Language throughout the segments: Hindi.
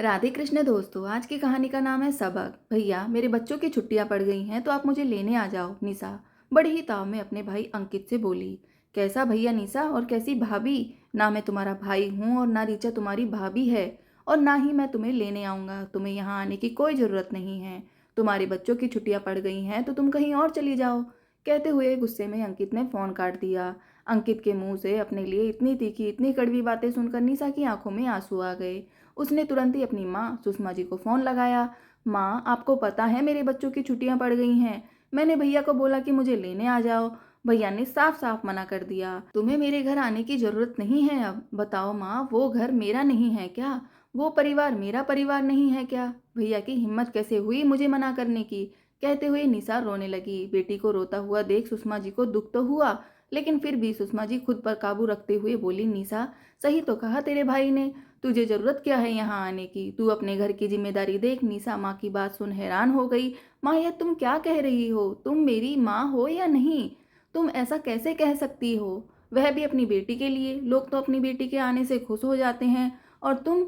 राधे कृष्ण दोस्तों, आज की कहानी का नाम है सबक। भैया, मेरे बच्चों की छुट्टियां पड़ गई हैं तो आप मुझे लेने आ जाओ। निशा बड़े ही ताव में अपने भाई अंकित से बोली। कैसा भैया निशा, और कैसी भाभी? ना मैं तुम्हारा भाई हूँ और ना रीचा तुम्हारी भाभी है, और ना ही मैं तुम्हें लेने आऊँगा। तुम्हें यहाँ आने की कोई ज़रूरत नहीं है। तुम्हारे बच्चों की छुट्टियां पड़ गई हैं तो तुम कहीं और चली जाओ। कहते हुए गुस्से में अंकित ने फ़ोन काट दिया। अंकित के मुंह से अपने लिए इतनी तीखी, इतनी कड़वी बातें सुनकर निशा की आंखों में आंसू आ गए। उसने तुरंत ही अपनी माँ सुषमा जी को फ़ोन लगाया। माँ, आपको पता है मेरे बच्चों की छुट्टियां पड़ गई हैं। मैंने भैया को बोला कि मुझे लेने आ जाओ। भैया ने साफ साफ मना कर दिया। तुम्हें मेरे घर आने की ज़रूरत नहीं है। अब बताओ माँ, वो घर मेरा नहीं है क्या? वो परिवार मेरा परिवार नहीं है क्या? भैया की हिम्मत कैसे हुई मुझे मना करने की? कहते हुए निशा रोने लगी। बेटी को रोता हुआ देख सुषमा जी को दुख तो हुआ, लेकिन फिर भी सुषमा जी खुद पर काबू रखते हुए बोली, निशा, सही तो कहा तेरे भाई ने। तुझे जरूरत क्या है यहाँ आने की? तू अपने घर की जिम्मेदारी देख। निशा माँ की बात सुन हैरान हो गई। माँ, यह तुम क्या कह रही हो? तुम मेरी माँ हो या नहीं? तुम ऐसा कैसे कह सकती हो? वह भी अपनी बेटी के लिए। लोग तो अपनी बेटी के आने से खुश हो जाते हैं, और तुम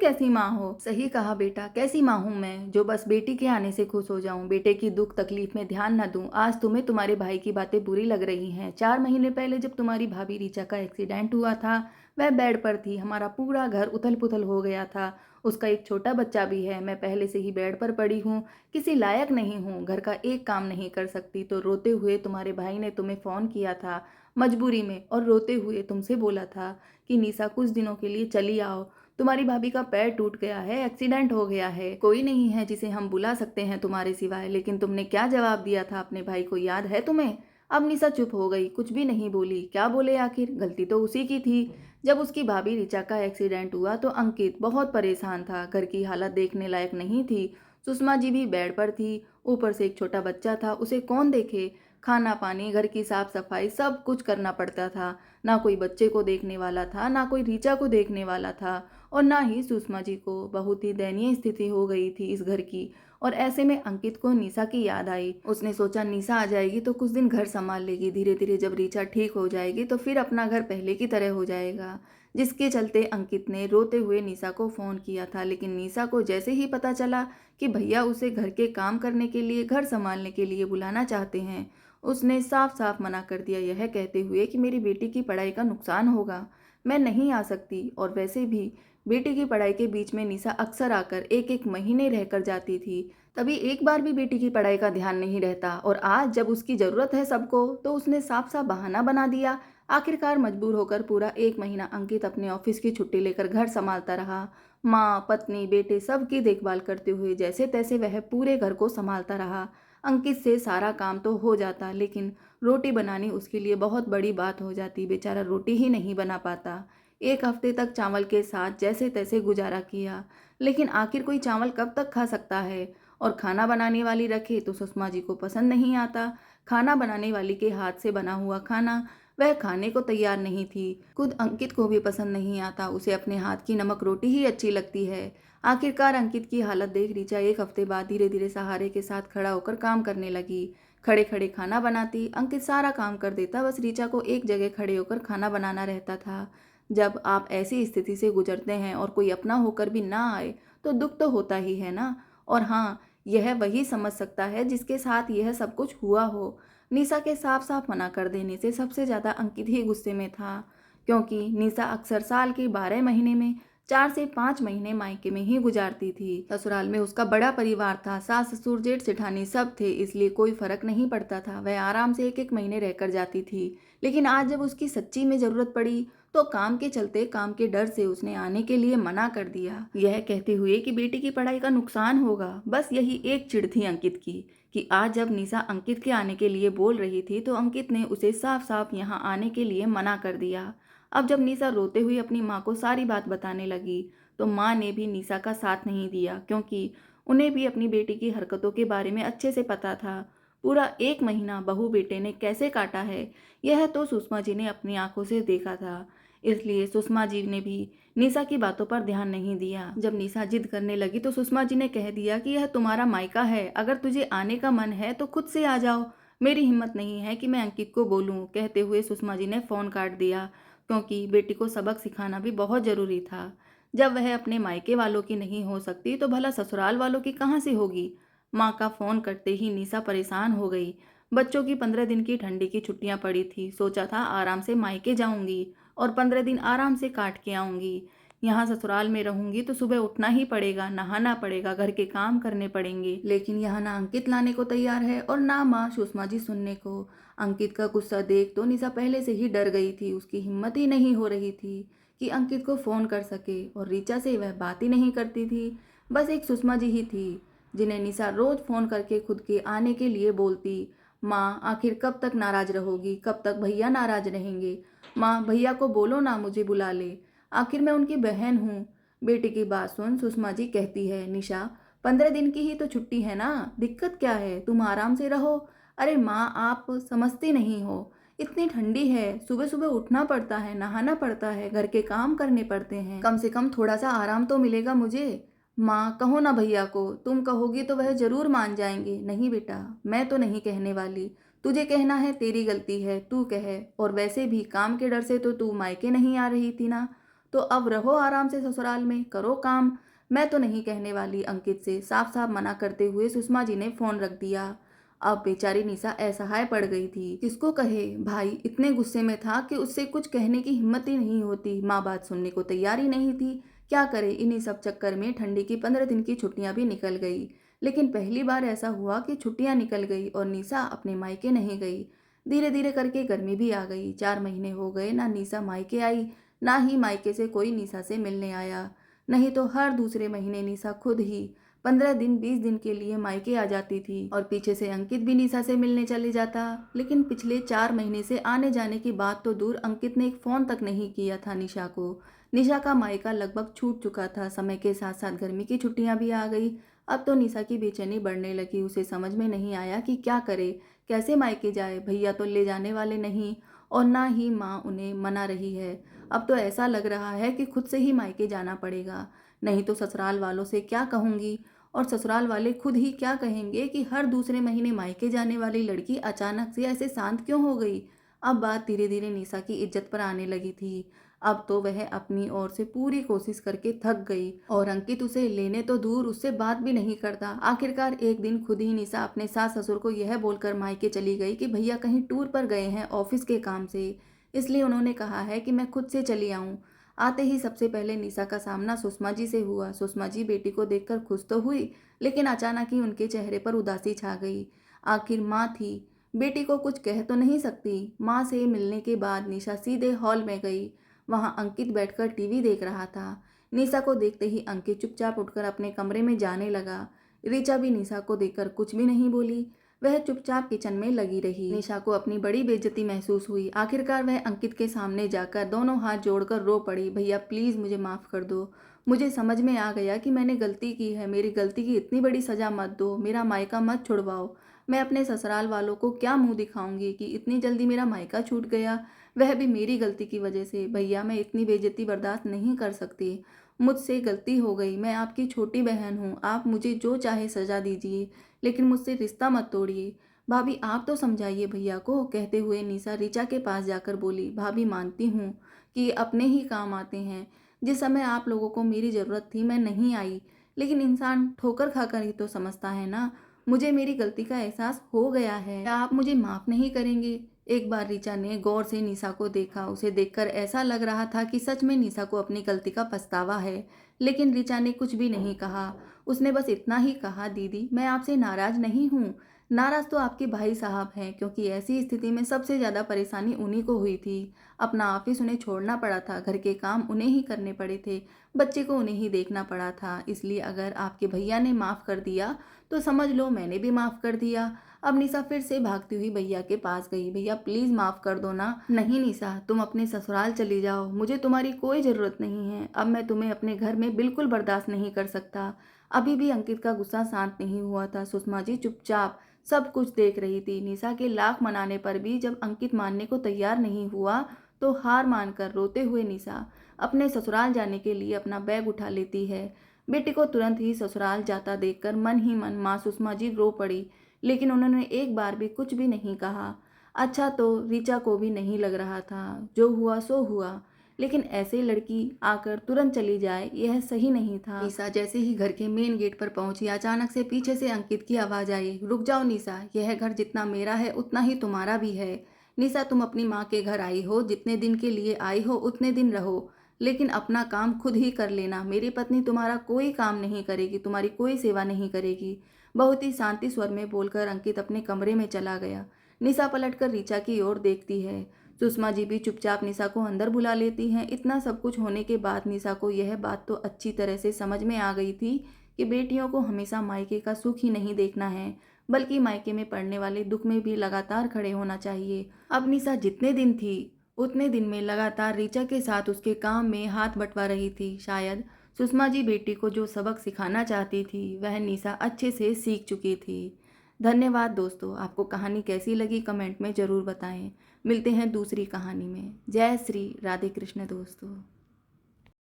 कैसी माँ हो? सही कहा बेटा, कैसी माँ हूँ मैं जो बस बेटी के आने से खुश हो जाऊं, बेटे की दुख तकलीफ में ध्यान न दूं। आज तुम्हें तुम्हारे भाई की बातें बुरी लग रही हैं। 4 महीने पहले जब तुम्हारी भाभी रीचा का एक्सीडेंट हुआ था, वह बेड पर थी। हमारा पूरा घर उथल पुथल हो गया था। उसका एक छोटा बच्चा भी है। मैं पहले से ही बेड पर पड़ी हूँ, किसी लायक नहीं हूँ, घर का एक काम नहीं कर सकती। तो रोते हुए तुम्हारे भाई ने तुम्हें फ़ोन किया था मजबूरी में, और रोते हुए तुमसे बोला था कि निशा कुछ दिनों के लिए चली आओ। तुम्हारी भाभी का पैर टूट गया है, एक्सीडेंट हो गया है, कोई नहीं है जिसे हम बुला सकते हैं तुम्हारे सिवाय। लेकिन तुमने क्या जवाब दिया था अपने भाई को, याद है तुम्हें? अब निशा चुप हो गई, कुछ भी नहीं बोली। क्या बोले आखिर? गलती तो उसी की थी। जब उसकी भाभी ऋचा का एक्सीडेंट हुआ तो अंकित बहुत परेशान था। घर की हालत देखने लायक नहीं थी। सुषमा जी भी बेड पर थी। ऊपर से एक छोटा बच्चा था, उसे कौन देखे? खाना पानी, घर की साफ सफाई, सब कुछ करना पड़ता था। ना कोई बच्चे को देखने वाला था, ना कोई ऋचा को देखने वाला था, और ना ही सुषमा जी को। बहुत ही दयनीय स्थिति हो गई थी इस घर की। और ऐसे में अंकित को निशा की याद आई। उसने सोचा निशा आ जाएगी तो कुछ दिन घर संभाल लेगी, धीरे धीरे जब ऋचा ठीक हो जाएगी तो फिर अपना घर पहले की तरह हो जाएगा। जिसके चलते अंकित ने रोते हुए निशा को फ़ोन किया था। लेकिन निशा को जैसे ही पता चला कि भैया उसे घर के काम करने के लिए, घर संभालने के लिए बुलाना चाहते हैं, उसने साफ साफ मना कर दिया, यह कहते हुए कि मेरी बेटी की पढ़ाई का नुकसान होगा, मैं नहीं आ सकती। और वैसे भी बेटी की पढ़ाई के बीच में निशा अक्सर आकर एक एक महीने रहकर जाती थी। तभी एक बार भी बेटी की पढ़ाई का ध्यान नहीं रहता, और आज जब उसकी ज़रूरत है सबको तो उसने साफ साफ बहाना बना दिया। आखिरकार मजबूर होकर पूरा 1 महीना अंकित अपने ऑफिस की छुट्टी लेकर घर संभालता रहा। माँ, पत्नी, बेटे सबकी देखभाल करते हुए जैसे तैसे वह पूरे घर को संभालता रहा। अंकित से सारा काम तो हो जाता, लेकिन रोटी बनानी उसके लिए बहुत बड़ी बात हो जाती। बेचारा रोटी ही नहीं बना पाता। 1 हफ्ते तक चावल के साथ जैसे तैसे गुजारा किया, लेकिन आखिर कोई चावल कब तक खा सकता है? और खाना बनाने वाली रखे तो सुषमा जी को पसंद नहीं आता। खाना बनाने वाली के हाथ से बना हुआ खाना वह खाने को तैयार नहीं थी। खुद अंकित को भी पसंद नहीं आता, उसे अपने हाथ की नमक रोटी ही अच्छी लगती है। आखिरकार अंकित की हालत देख ऋचा 1 हफ्ते बाद धीरे धीरे सहारे के साथ खड़ा होकर काम करने लगी। खड़े खड़े खाना बनाती, अंकित सारा काम कर देता, बस ऋचा को एक जगह खड़े होकर खाना बनाना रहता था। जब आप ऐसी स्थिति से गुजरते हैं और कोई अपना होकर भी ना आए तो दुख तो होता ही है ना। और हाँ, यह वही समझ सकता है जिसके साथ यह सब कुछ हुआ हो। निशा के साफ साफ मना कर देने से सबसे ज़्यादा अंकित ही गुस्से में था, क्योंकि निशा अक्सर साल के 12 महीने में 4 से 5 महीने मायके में ही गुजारती थी। ससुराल में उसका बड़ा परिवार था, सास ससुर जेठ जेठानी सब थे, इसलिए कोई फर्क नहीं पड़ता था। वह आराम से एक एक महीने रहकर जाती थी। लेकिन आज जब उसकी सच्ची में ज़रूरत पड़ी तो काम के चलते, काम के डर से उसने आने के लिए मना कर दिया, यह कहते हुए कि बेटी की पढ़ाई का नुकसान होगा। बस यही एक चिढ़ थी अंकित की कि आज जब निशा अंकित के आने के लिए बोल रही थी तो अंकित ने उसे साफ साफ यहाँ आने के लिए मना कर दिया। अब जब निशा रोते हुए अपनी माँ को सारी बात बताने लगी तो माँ ने भी निशा का साथ नहीं दिया, क्योंकि उन्हें भी अपनी बेटी की हरकतों के बारे में अच्छे से पता था। पूरा 1 महीना बहू बेटे ने कैसे काटा है, यह तो सुषमा जी ने अपनी आंखों से देखा था। इसलिए सुषमा जी ने भी निशा की बातों पर ध्यान नहीं दिया। जब निशा जिद करने लगी तो सुषमा जी ने कह दिया कि यह तुम्हारा मायका है, अगर तुझे आने का मन है तो खुद से आ जाओ, मेरी हिम्मत नहीं है कि मैं अंकित को बोलूं। कहते हुए सुषमा जी ने फ़ोन काट दिया, क्योंकि बेटी को सबक सिखाना भी बहुत ज़रूरी था। जब वह अपने मायके वालों की नहीं हो सकती तो भला ससुराल वालों की कहाँ से होगी। माँ का फोन करते ही निशा परेशान हो गई। बच्चों की 15 दिन की ठंडी की छुट्टियां पड़ी थी। सोचा था आराम से मायके जाऊंगी और 15 दिन आराम से काट के आऊंगी। यहाँ ससुराल में रहूंगी तो सुबह उठना ही पड़ेगा, नहाना पड़ेगा, घर के काम करने पड़ेंगे। लेकिन यहाँ ना अंकित लाने को तैयार है और ना माँ सुषमा जी सुनने को। अंकित का गुस्सा देख तो निशा पहले से ही डर गई थी। उसकी हिम्मत ही नहीं हो रही थी कि अंकित को फ़ोन कर सके और ऋचा से वह बात ही नहीं करती थी। बस एक सुषमा जी ही थी जिन्हें निशा रोज़ फ़ोन करके खुद के आने के लिए बोलती। माँ आखिर कब तक नाराज़ रहोगी, कब तक भैया नाराज़ रहेंगे। माँ भैया को बोलो ना मुझे बुला ले, आखिर मैं उनकी बहन हूँ। बेटी की बात सुन सुषमा जी कहती है, निशा 15 दिन की ही तो छुट्टी है ना, दिक्कत क्या है, तुम आराम से रहो। अरे माँ आप समझती नहीं हो, इतनी ठंडी है, सुबह सुबह उठना पड़ता है, नहाना पड़ता है, घर के काम करने पड़ते हैं, कम से कम थोड़ा सा आराम तो मिलेगा मुझे। माँ कहो ना भैया को, तुम कहोगी तो वह जरूर मान जाएंगे। नहीं बेटा, मैं तो नहीं कहने वाली, तुझे कहना है तेरी गलती है, तू कहे। और वैसे भी काम के डर से तो तू मायके नहीं आ रही थी ना, तो अब रहो आराम से ससुराल में, करो काम। मैं तो नहीं कहने वाली, अंकित से साफ साफ मना करते हुए सुषमा जी ने फोन रख दिया। अब बेचारी निशा असहाय पड़ गई थी, किसको कहे। भाई इतने गुस्से में था कि उससे कुछ कहने की हिम्मत ही नहीं होती। माँ बात सुनने को तैयार ही नहीं थी। क्या करे, इन्हीं सब चक्कर में ठंडी की 15 दिन की छुट्टियां भी निकल गई। लेकिन पहली बार ऐसा हुआ कि छुट्टियां निकल गई और निशा अपने मायके नहीं गई। धीरे धीरे करके गर्मी भी आ गई। 4 महीने हो गए ना निशा मायके आई, ना ही मायके से कोई निशा से मिलने आया। नहीं तो हर दूसरे महीने निशा खुद ही 15 दिन 20 दिन के लिए मायके आ जाती थी और पीछे से अंकित भी निशा से मिलने चले जाता। लेकिन पिछले 4 महीने से आने जाने की बात तो दूर, अंकित ने एक फोन तक नहीं किया था निशा को। निशा का मायका लगभग छूट चुका था। समय के साथ साथ गर्मी की छुट्टियां भी आ गई। अब तो निशा की बेचैनी बढ़ने लगी। उसे समझ में नहीं आया कि क्या करे, कैसे मायके जाए। भैया तो ले जाने वाले नहीं और ना ही माँ उन्हें मना रही है। अब तो ऐसा लग रहा है कि खुद से ही मायके जाना पड़ेगा, नहीं तो ससुराल वालों से क्या कहूंगी और ससुराल वाले खुद ही क्या कहेंगे कि हर दूसरे महीने मायके जाने वाली लड़की अचानक से ऐसे शांत क्यों हो गई। अब बात धीरे धीरे निशा की इज्जत पर आने लगी थी। अब तो वह अपनी ओर से पूरी कोशिश करके थक गई और अंकित उसे लेने तो दूर उससे बात भी नहीं करता। आखिरकार एक दिन खुद ही निशा अपने सास ससुर को यह बोलकर मायके चली गई कि भैया कहीं टूर पर गए हैं ऑफिस के काम से, इसलिए उन्होंने कहा है कि मैं खुद से चली आऊं। आते ही सबसे पहले निशा का सामना सुषमा जी से हुआ। सुषमा जी बेटी को देखकर खुश तो हुई, लेकिन अचानक ही उनके चेहरे पर उदासी छा गई। आखिर माँ थी, बेटी को कुछ कह तो नहीं सकती। माँ से मिलने के बाद निशा सीधे हॉल में गई। वहाँ अंकित बैठकर टीवी देख रहा था। निशा को देखते ही अंकित चुपचाप उठकर अपने कमरे में जाने लगा। ऋचा भी निशा को देखकर कुछ भी नहीं बोली, वह चुपचाप किचन में लगी रही। निशा को अपनी बड़ी बेइज्जती महसूस हुई। आखिरकार वह अंकित के सामने जाकर दोनों हाथ जोड़कर रो पड़ी, भैया प्लीज़ मुझे माफ़ कर दो, मुझे समझ में आ गया कि मैंने गलती की है, मेरी गलती की इतनी बड़ी सज़ा मत दो, मेरा मायका मत छुड़वाओ। मैं अपने ससुराल वालों को क्या मुंह दिखाऊंगी कि इतनी जल्दी मेरा मायका छूट गया, वह भी मेरी गलती की वजह से। भैया मैं इतनी बेइज्जती बर्दाश्त नहीं कर सकती, मुझसे गलती हो गई, मैं आपकी छोटी बहन हूँ, आप मुझे जो चाहे सज़ा दीजिए, लेकिन मुझसे रिश्ता मत तोड़िए। भाभी आप तो समझाइए भैया को। कहते हुए निशा ऋचा के पास जाकर बोली, भाभी मानती हूँ कि अपने ही काम आते हैं, जिस समय आप लोगों को मेरी ज़रूरत थी मैं नहीं आई, लेकिन इंसान ठोकर खाकर ही तो समझता है ना। मुझे मेरी गलती का एहसास हो गया है, क्या आप मुझे माफ़ नहीं करेंगे। एक बार ऋचा ने गौर से निशा को देखा। उसे देखकर ऐसा लग रहा था कि सच में निशा को अपनी गलती का पछतावा है, लेकिन ऋचा ने कुछ भी नहीं कहा। उसने बस इतना ही कहा, दीदी मैं आपसे नाराज नहीं हूँ, नाराज तो आपके भाई साहब हैं, क्योंकि ऐसी स्थिति में सबसे ज़्यादा परेशानी उन्हीं को हुई थी। अपना ऑफिस उन्हें छोड़ना पड़ा था, घर के काम उन्हें ही करने पड़े थे, बच्चे को उन्हें ही देखना पड़ा था। इसलिए अगर आपके भैया ने माफ़ कर दिया तो समझ लो मैंने भी माफ़ कर दिया। अब निशा फिर से भागती हुई भैया के पास गई, भैया प्लीज़ माफ़ कर दो ना। नहीं निशा, तुम अपने ससुराल चली जाओ, मुझे तुम्हारी कोई ज़रूरत नहीं है। अब मैं तुम्हें अपने घर में बिल्कुल बर्दाश्त नहीं कर सकता। अभी भी अंकित का गुस्सा शांत नहीं हुआ था। सुषमा जी चुपचाप सब कुछ देख रही थी। निशा के लाख मनाने पर भी जब अंकित मानने को तैयार नहीं हुआ तो हार मानकर रोते हुए निशा अपने ससुराल जाने के लिए अपना बैग उठा लेती है। बेटी को तुरंत ही ससुराल जाता देखकर मन ही मन माँ सुषमा जी रो पड़ी, लेकिन उन्होंने एक बार भी कुछ भी नहीं कहा। अच्छा तो ऋचा को भी नहीं लग रहा था, जो हुआ सो हुआ, लेकिन ऐसे लड़की आकर तुरंत चली जाए यह सही नहीं था। निशा जैसे ही घर के मेन गेट पर पहुंची, अचानक से पीछे से अंकित की आवाज आई, रुक जाओ निशा, यह घर जितना मेरा है उतना ही तुम्हारा भी है। निशा, तुम अपनी माँ के घर आई हो, जितने दिन के लिए आई हो उतने दिन रहो, लेकिन अपना काम खुद ही कर लेना। मेरी पत्नी तुम्हारा कोई काम नहीं करेगी, तुम्हारी कोई सेवा नहीं करेगी। बहुत ही शांति स्वर में बोलकर अंकित अपने कमरे में चला गया। निशा पलटकर ऋचा की ओर देखती है। सुषमा जी भी चुपचाप निशा को अंदर बुला लेती हैं। इतना सब कुछ होने के बाद निशा को यह बात तो अच्छी तरह से समझ में आ गई थी कि बेटियों को हमेशा मायके का सुख ही नहीं देखना है, बल्कि मायके में पड़ने वाले दुख में भी लगातार खड़े होना चाहिए। अब निशा जितने दिन थी उतने दिन में लगातार ऋचा के साथ उसके काम में हाथ बंटवा रही थी। शायद सुषमा जी बेटी को जो सबक सिखाना चाहती थी वह निशा अच्छे से सीख चुकी थी। धन्यवाद दोस्तों, आपको कहानी कैसी लगी कमेंट में ज़रूर बताएं। मिलते हैं दूसरी कहानी में। जय श्री राधे कृष्ण दोस्तों।